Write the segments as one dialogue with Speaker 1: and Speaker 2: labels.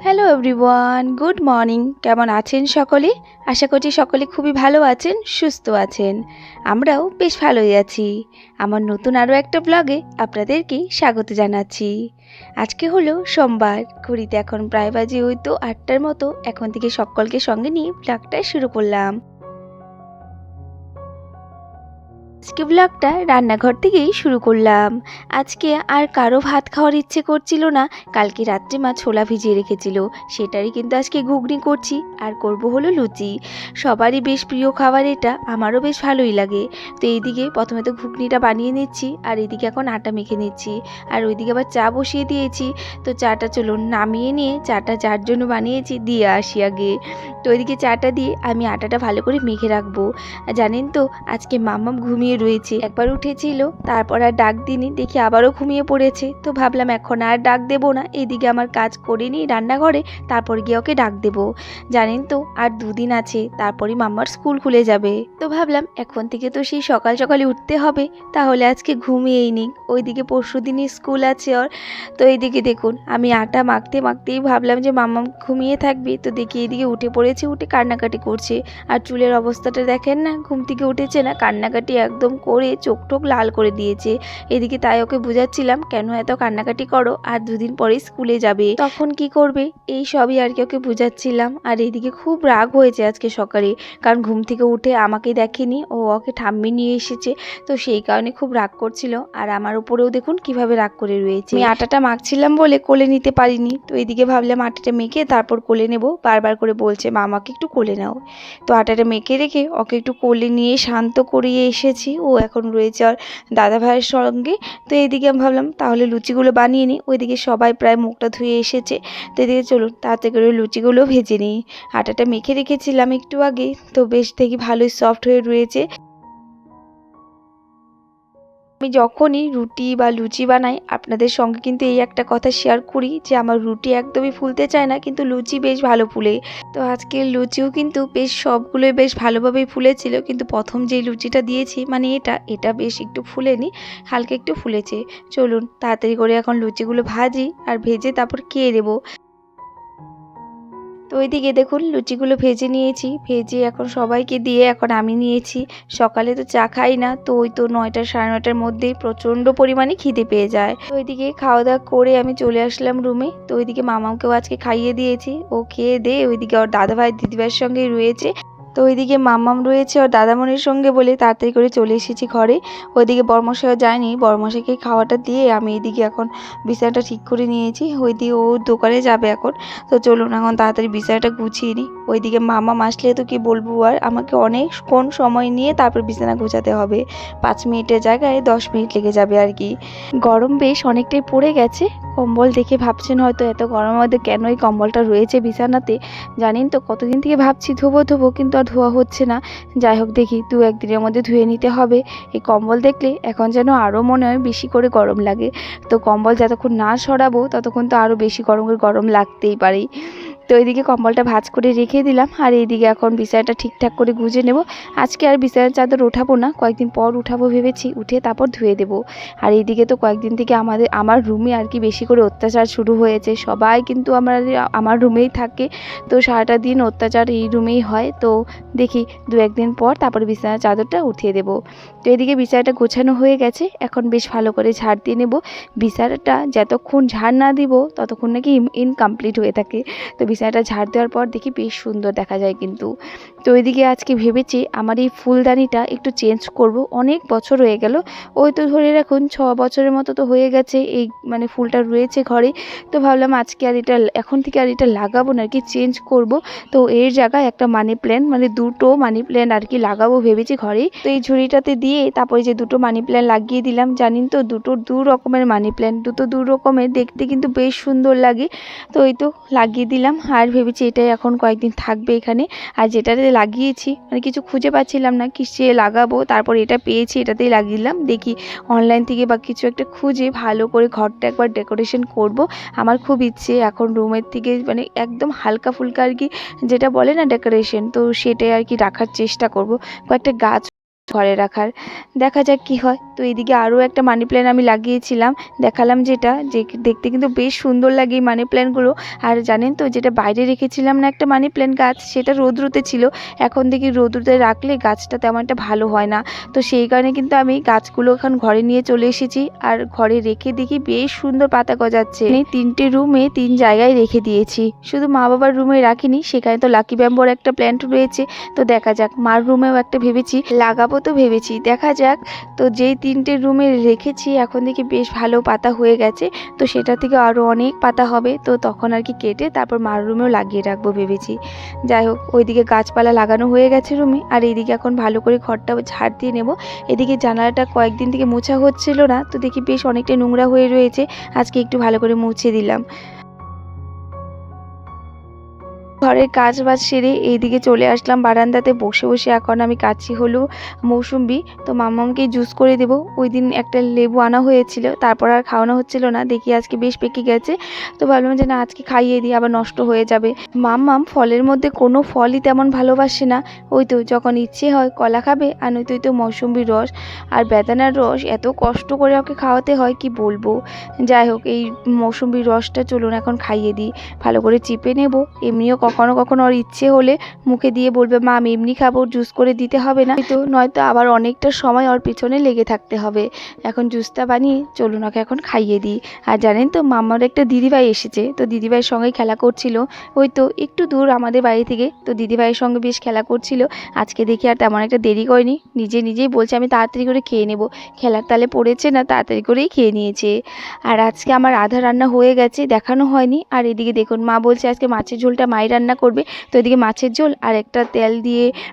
Speaker 1: Hello everyone, good morning. কেমন আছেন সকলে? আশা করছি সকলে খুবই ভালো আছেন, সুস্থ আছেন। আমরাও বেশ ভালোই আছি। আমার নতুন আরও একটা ব্লগে আপনাদেরকে স্বাগত জানাচ্ছি। আজকে হলো সোমবার, ঘড়িতে এখন প্রায় বাজে ওই তো 8টার মতো। এখন থেকে সকলকে সঙ্গে নিয়ে ব্লগটা শুরু করলাম। আজকে ব্লগটা রান্নাঘর থেকেই শুরু করলাম। আজকে আর কারো ভাত খাওয়ার ইচ্ছে করছিল না। কালকে রাত্রে মা ছোলা ভিজিয়ে রেখেছিল, সেটারই কিন্তু আজকে ঘুগনি করছি। আর করব হলো লুচি। সবারই বেশ প্রিয় খাবার এটা, আমারও বেশ ভালোই লাগে। তো এইদিকে প্রথমে তো ঘুগনিটা বানিয়ে নিচ্ছি, আর এইদিকে এখন আটা মেখে নিচ্ছি। আর ওইদিকে আবার চা বসিয়ে দিয়েছি। তো চাটা চলুন নামিয়ে নিয়ে চাটা যার জন্য বানিয়েছি দিয়ে আসি আগে। তো ওইদিকে চাটা দিয়ে আমি আটাটা ভালো করে মেখে রাখবো। জানেন তো আজকে মাম্মাম ঘুমিয়ে রয়েছে, একবার উঠেছিল তারপর আর ডাক দিইনি, দেখি আবারও ঘুমিয়ে পড়েছে। তো ভাবলাম এখন আর ডাক দেবো না, এদিকে আমার কাজ করে নিই রান্নাঘরে, তারপর গিয়ে ওকে ডাক দেবো। জানেন তো আর দুদিন আছে তারপরই মাম্মার স্কুল খুলে যাবে। তো ভাবলাম এখন থেকে তো সেই সকাল সকালে উঠতে হবে, তাহলে আজকে ঘুমিয়েই নিই। ওইদিকে পরশু দিনই স্কুল আছে ওর। তো এইদিকে দেখুন আমি আটা মাখতে মাখতেই ভাবলাম যে মাম্মাম ঘুমিয়ে থাকবে, তো দেখি এইদিকে উঠে পড়েছে, উঠে কান্নাকাটি করছে। আর চুলের অবস্থাটা দেখেন না, ঘুম থেকে উঠেছে না, কান্নাকাটি একদম করে চোখ টোক লাল করে দিয়েছে। এদিকে তাই ওকে বুঝাচ্ছিলাম কেন এত কান্নাকাটি করো, আর দুদিন পরে স্কুলে যাবে, তখন কি করবে, এই সবই আর কি ওকে বুঝাচ্ছিলাম। আর এদিকে খুব রাগ হয়েছে আজকে সকালে, কারণ ঘুম থেকে উঠে আমাকে দেখেনি, ও ওকে ঠাম্মি নিয়ে এসেছে। তো সেই কারণে খুব রাগ করছিল, আর আমার উপরেও দেখুন কিভাবে রাগ করে রয়েছে। আমি আটাটা মাখছিলাম বলে কোলে নিতে পারিনি, তো এদিকে ভাবলাম আটাটা মেখে তারপর কোলে নেব। বারবার করে বলছে মা আমাকে একটু কোলে নাও। তো আটাটা মেখে রেখে ওকে একটু কোলে নিয়ে শান্ত করিয়ে এসেছি। ও এখন রয়েছে আর দাদা ভাইয়ের সঙ্গে। তো এইদিকে আমি ভাবলাম তাহলে লুচিগুলো বানিয়ে নিই, ওইদিকে সবাই প্রায় মুখটা ধুয়ে এসেছে। তো এদিকে চলুন তাড়াতাড়ি করে লুচিগুলো ভেজে নিই। আটাটা মেখে রেখেছিলাম একটু আগে, তো বেশ দেখি ভালোই সফট হয়ে রয়েছে। আমি যখনই রুটি বা লুচি বানাই আপনাদের সঙ্গে কিন্তু এই একটা কথা শেয়ার করি যে আমার রুটি একদমই ফুলতে চায় না, কিন্তু লুচি বেশ ভালো ফুলে। তো আজকের লুচিও কিন্তু বেশ সবগুলোই বেশ ভালোভাবেই ফুলেছিল, কিন্তু প্রথম যেই লুচিটা দিয়েছি মানে এটা বেশ একটু ফুলেনি, হালকা একটু ফুলেছে। চলুন তাড়াতাড়ি করে এখন লুচিগুলো ভাজি, আর ভেজে তারপর খেয়ে দেবো। তো ওইদিকে দেখুন লুচিগুলো ভেজে নিয়েছি, ভেজে এখন সবাইকে দিয়ে এখন আমি নিয়েছি। সকালে তো চা খাই না, তো ওই তো 9টা 9:30টার মধ্যেই প্রচণ্ড পরিমাণে খিদে পেয়ে যায়। তো ওইদিকে খাওয়া দাওয়া করে আমি চলে আসলাম রুমে। তো ওইদিকে মামাকেও আজকে খাইয়ে দিয়েছি, ও খেয়ে দিয়ে ওইদিকে ওর দাদাভাই দিদিভাইয়ের সঙ্গেই রয়েছে। তো ওইদিকে মাম্মাম রয়েছে ওর দাদামণির সঙ্গে বলে তাড়াতাড়ি করে চলে এসেছি ঘরে। ওইদিকে বড়মশাইও যায়নি, বড়মশাইকে খাওয়াটা দিয়ে আমি এইদিকে এখন বিছানাটা ঠিক করে নিয়েছি। ওইদিকে ও দোকানে যাবে এখন। তো চলুন এখন তাড়াতাড়ি বিছানাটা গুছিয়ে নিই। ওইদিকে মাম্মাম আসলে তো কি বলবো, আর আমাকে অনেকক্ষণ সময় নিয়ে তারপর বিছানা গোছাতে হবে। 5 মিনিটের জায়গায় 10 মিনিট লেগে যাবে আর কি। গরম বেশ অনেকটাই পড়ে গেছে। কম্বল দেখে ভাবছেন হয়তো এত গরমের মধ্যে কেন এই কম্বলটা রয়েছে বিছানাতে। জানেন তো কতদিন থেকে ভাবছি ধোবো ধোবো, কিন্তু আর ধোয়া হচ্ছে না। যাই হোক দেখি 2-1 দিনের মধ্যে ধুয়ে নিতে হবে। এই কম্বল দেখলে এখন যেন আরও মনে হয় বেশি করে গরম লাগে। তো কম্বল যতক্ষণ না সরাবো ততক্ষণ তো আরও বেশি গরম লাগতেই পারে। তো এইদিকে কম্বলটা ভাঁজ করে রেখে দিলাম, আর এইদিকে এখন বিছানাটা ঠিকঠাক করে গুজে নেব। আজকে আর বিছানার চাদর ওঠাবো না, কয়েকদিন পর উঠাবো ভেবেছি, উঠে তারপর ধুয়ে দেবো। আর এইদিকে তো কয়েকদিন থেকে আমার রুমে আর কি বেশি করে অত্যাচার শুরু হয়েছে। সবাই কিন্তু আমার রুমেই থাকে, তো সারাটা দিন অত্যাচার এই রুমেই হয়। তো দেখি 2-1 দিন পর তারপরে বিছানার চাদরটা উঠিয়ে দেবো। তো এদিকে বিছানাটা গোছানো হয়ে গেছে, এখন বেশ ভালো করে ঝাড় দিয়ে নেব। বিছানাটা যতক্ষণ ঝাড় না দিব ততক্ষণ নাকি ইনকমপ্লিট হয়ে থাকে। তো বিছানাটা ঝাড় দেওয়ার পর দেখি বেশ সুন্দর দেখা যায় কিন্তু। তো ওইদিকে আজকে ভেবেছি আমার এই ফুলদানিটা একটু চেঞ্জ করব। অনেক বছর হয়ে গেল, ওই তো ধরে রাখুন 6 বছরের মতো তো হয়ে গেছে এই মানে ফুলটা রয়েছে ঘরে। তো ভাবলাম আজকে আর এটা এখন থেকে আর এটা লাগাবো না আর কি, চেঞ্জ করব। তো এর জায়গায় একটা মানি প্ল্যান্ট মানে 2টো মানি প্ল্যান্ট আর কি লাগাবো ভেবেছি ঘরেই। তো এই ঝুড়িটাতে দিয়ে তারপরে যে 2টো মানি প্ল্যান্ট লাগিয়ে দিলাম। জানেন তো দু রকমের মানি প্ল্যান্ট, দুটো দু রকমের, দেখতে কিন্তু বেশ সুন্দর লাগে। তো এই তো লাগিয়ে দিলাম, আর ভেবেছি এটাই এখন কয়েকদিন থাকবে এখানে। আর যেটাতে লাগিয়েছি মানে কিছু খুঁজে পাচ্ছিলাম না কিসে লাগাবো, তারপর এটা পেয়েছি এটাতেই লাগিয়ে দিলাম। দেখি অনলাইন থেকে বা কিছু একটা খুঁজে ভালো করে ঘরটা একবার ডেকোরেশন করব। আমার খুব ইচ্ছে এখন রুমের থেকে মানে একদম হালকা ফুলকা আর কি, যেটা বলে না ডেকোরেশন, তো সেটাই আর কি রাখার চেষ্টা করব। কয়েকটা গাছ ঘরে রাখার। দেখা যাক কি হয়। তো এদিকে আরও একটা মানি প্ল্যান্ট আমি লাগিয়েছিলাম, দেখালাম যেটা, যে দেখতে কিন্তু বেশ সুন্দর লাগে এই মানি প্ল্যান্টগুলো। আর জানেন তো, যেটা বাইরে রেখেছিলাম না একটা মানি প্ল্যান্ট গাছ, সেটা রৌদ্রতে ছিল। এখন দেখি রৌদ্রতে রাখলে গাছটা তেমন একটা ভালো হয় না। তো সেই কারণে কিন্তু আমি গাছগুলো এখন ঘরে নিয়ে চলে এসেছি, আর ঘরে রেখে দেখি বেশ সুন্দর পাতা গজাচ্ছে। 3টে রুমে 3 জায়গায় রেখে দিয়েছি, শুধু মা বাবার রুমে রাখিনি, সেখানে তো লাকি ব্যাম্বোর একটা প্ল্যান্ট রয়েছে। তো দেখা যাক, মার রুমেও একটা ভেবেছি লাগাবো, তো ভেবেছি দেখা যাক। তো যেই 3টে রুমে রেখেছি এখন দেখি বেশ ভালো পাতা হয়ে গেছে। তো সেটা থেকে আরও অনেক পাতা হবে, তো তখন আর কি কেটে তারপর মার রুমেও লাগিয়ে রাখবো ভেবেছি। যাই হোক, ওইদিকে গাছপালা লাগানো হয়ে গেছে রুমে, আর এইদিকে এখন ভালো করে ঘরটা ঝাড় দিয়ে নেব। এদিকে জানালাটা কয়েকদিন থেকে মোছা হচ্ছিল না, তো দেখি বেশ অনেকটা নোংরা হয়ে রয়েছে, আজকে একটু ভালো করে মুছে দিলাম। ঘরের কাজ বাজ সেরে এইদিকে চলে আসলাম বারান্দাতে, বসে বসে এখন আমি কাটছি হলো মৌসুম্বি। তো মাম্মামকে জুস করে দেবো। ওই দিন একটা লেবু আনা হয়েছিল, তারপর আর খাওয়ানো হচ্ছিল না, দেখি আজকে বেশ পেকে গেছে। তো ভাবলাম যে না, আজকে খাইয়ে দিই, আবার নষ্ট হয়ে যাবে। মাম্মাম ফলের মধ্যে কোনো ফলই তেমন ভালোবাসে না। ওই তো যখন ইচ্ছে হয় কলা খাবে, আর নয়তো ওই তো মৌসুম্বির রস আর বেদানার রস, এত কষ্ট করে ওকে খাওয়াতে হয় কি বলবো। যাই হোক, এই মৌসুম্বির রসটা চলুন এখন খাইয়ে দিই, ভালো করে চিপে নেব। এমনিও কখনো কখনো ওর ইচ্ছে হলে মুখে দিয়ে বলবে, মা আমি এমনি খাবো, জুস করে দিতে হবে না, তো নয়তো আবার অনেকটা সময় ওর পিছনে লেগে থাকতে হবে। এখন জুসটা বানিয়ে চলুন ওকে এখন খাইয়ে দিই। আর জানেন তো, মাম্মার একটা দিদিভাই এসেছে, তো দিদিভাইয়ের সঙ্গে খেলা করছিল, ওই তো একটু দূর আমাদের বাড়ি থেকে। তো দিদিভাইয়ের সঙ্গে বেশ খেলা করছিল। আজকে দেখি আর তেমন একটা দেরি করেনি, নিজেই বলছে আমি তাড়াতাড়ি করে খেয়ে নেব। খেলার তালে পড়েছে না, তাড়াতাড়ি করেই খেয়ে নিয়েছে। আর আজকে আমার আধা রান্না হয়ে গেছে, দেখানো হয়নি। আর এদিকে দেখুন, মা বলছে আজকে মাছের ঝোলটা মাই রান্না করবে। তো এদিকে মাছের ঝোল আর একটা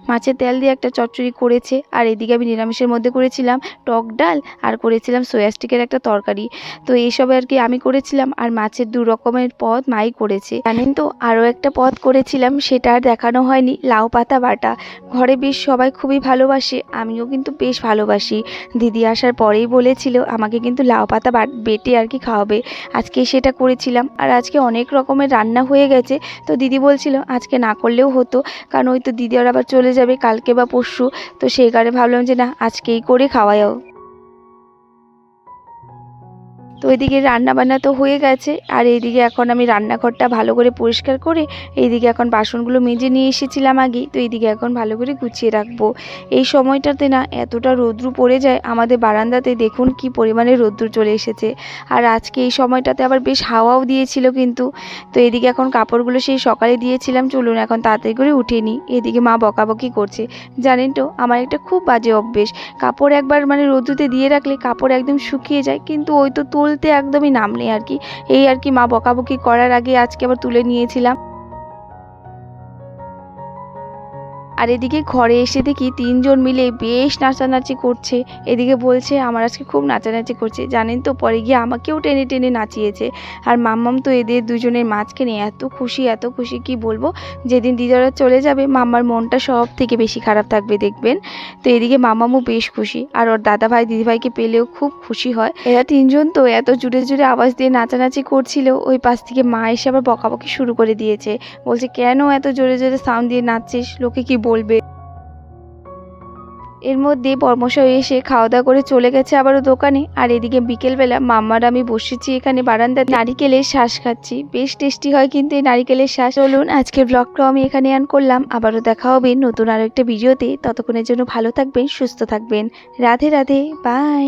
Speaker 1: মাছের তেল দিয়ে একটা চচ্চড়ি করেছে। আর এদিকে আমি নিরামিষের মধ্যে করেছিলাম টক ডাল, আর করেছিলাম সয়া স্টিকের একটা তরকারি। তো এইসব আর কি আমি করেছিলাম, আর মাছের 2 রকমের পদ মাই করেছে। জানেন তো, আরও একটা পদ করেছিলাম, সেটা আর দেখানো হয়নি, লাউ পাতা বাটা। ঘরে বেশ সবাই খুবই ভালোবাসে, আমিও কিন্তু বেশ ভালোবাসি। দিদি আসার পরেই বলেছিল আমাকে কিন্তু লাউ পাতা বেটে আর কি খাওয়াবে। আজকে সেটা করেছিলাম, আর আজকে অনেক রকমের রান্না হয়ে গেছে। তো দিদি বলছিল আজকে না করলেও হতো, কারণ ওই তো দিদি আর আবার চলে যাবে কালকে বা পরশু। তো সেই কারণে ভাবলাম যে না, আজকেই করে খাওয়াও। তো এদিকে রান্নাবান্না তো হয়ে গেছে, আর এইদিকে এখন আমি রান্নাঘরটা ভালো করে পরিষ্কার করে এইদিকে এখন বাসনগুলো মেজে নিয়ে এসেছিলাম আগেই। তো এইদিকে এখন ভালো করে গুছিয়ে রাখবো। এই সময়টাতে না এতটা রৌদ্র পড়ে যায় আমাদের বারান্দাতে, দেখুন কি পরিমাণে রৌদ্র চলে এসেছে। আর আজকে এই সময়টাতে আবার বেশ হাওয়াও দিয়েছিল কিন্তু। তো এদিকে এখন কাপড়গুলো সেই সকালে দিয়েছিলাম, চলুন এখন তাড়াতাড়ি করে উঠে নিই। এদিকে মা বকাবকি করছে। জানেন তো, আমার একটা খুব বাজে অভ্যেস, কাপড় একবার মানে রোদ্রুতে দিয়ে রাখলে কাপড় একদম শুকিয়ে যায়, কিন্তু ওই তো তুলতে একদমই নাম নেই আর কি। এই আর কি, মা বকাবকি করার আগে আজকে আবার তুলে নিয়েছিলাম। আর এদিকে ঘরে এসে দেখি 3জন মিলে বেশ নাচানাচি করছে। এদিকে বলছে আমার আজকে খুব নাচানাচি করছে, জানেন তো, পরে গিয়ে আমাকেও টেনে টেনে নাচিয়েছে। আর মাম্মাম তো এদের দুজনের মাঝখানে এত খুশি কি বলবো। যেদিন দিদারা চলে যাবে মাম্মার মনটা সব থেকে বেশি খারাপ থাকবে দেখবেন। তো এদিকে মাম্মামও বেশ খুশি, আর ওর দাদা ভাই দিদিভাইকে পেলেও খুব খুশি হয়। এরা 3জন তো এত জুড়ে জুড়ে আওয়াজ দিয়ে নাচানাচি করছিল, ওই পাশ থেকে মা এসে আবার বকাবকি শুরু করে দিয়েছে। বলছে কেন এত জোরে জোরে সাউন্ড দিয়ে নাচছিস, লোকে কি বলবে। এর মধ্যে বর্মশাই এসে খাওয়া দাওয়া করে চলে গেছে আবারও দোকানে। আর এদিকে বিকেলবেলা মাম্মার আমি বসেছি এখানে বারান্দাতে, নারিকেলের শ্বাস খাচ্ছি, বেশ টেস্টি হয় কিন্তু এই নারিকেলের শ্বাস। চলুন আজকের ব্লগটাও আমি এখানে করলাম, আবারও দেখা হবে নতুন আরো একটা ভিডিওতে। ততক্ষণের জন্য ভালো থাকবেন, সুস্থ থাকবেন। রাধে রাধে, বাই।